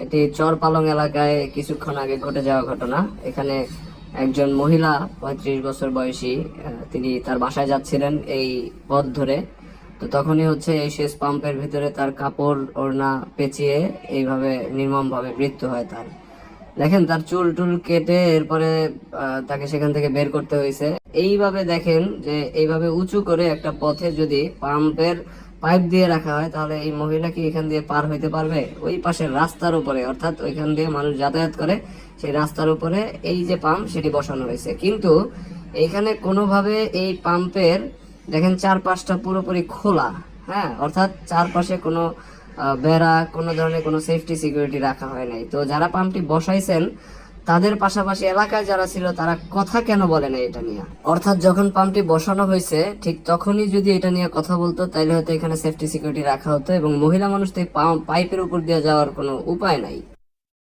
এটি চরপালং এলাকায় কিছুক্ষণ আগে ঘটে যাওয়া ঘটনা। এখানে একজন মহিলা 35 বছর বয়সী, তিনি তার বাসায় যাচ্ছিলেন এই পথ ধরে। তো তখনই হচ্ছে এই সেচ পাম্পের ভিতরে তার কাপড় ওড়না পেঁচিয়ে এইভাবে নির্মম ভাবে মৃত্যু হয় তার। দেখেন তার চুল টুল কেটে এরপরে তাকে সেখান থেকে বের করতে হয়েছে। এইভাবে দেখেন যে এইভাবে উঁচু করে একটা পথে যদি পাম্পের পাইপ দিয়ে রাখা হয় তাহলে এই মহিলা কি এখান দিয়ে পার হইতে পারবে? ওই পাশের রাস্তার উপরে, অর্থাৎ ওইখান দিয়ে মানুষ যাতায়াত করে সেই রাস্তার উপরে এই যে পাম্প সেটি বসানো হয়েছে। কিন্তু এইখানে কোনোভাবে এই পাম্পের দেখেন চারপাশটা পুরোপুরি খোলা, হ্যাঁ, অর্থাৎ চারপাশে কোনো বেড়া, কোনো ধরনের কোনো সেফটি সিকিউরিটি রাখা হয় নাই। তো যারা পাম্পটি বসাইছেন তাদের পাশাপাশি এলাকায় যারা ছিল তারা কথা কেন বলে না এটা নিয়ে? অর্থাৎ যখন পাম্পটি বসানো হয়েছে ঠিক তখনই যদি এটা নিয়ে কথা বলতো তাহলে হয়তো এখানে সেফটি সিকিউরিটি রাখা হতো এবং মহিলা মানুষ তো পাইপের উপর দিয়ে যাওয়ার কোনো উপায় নাই।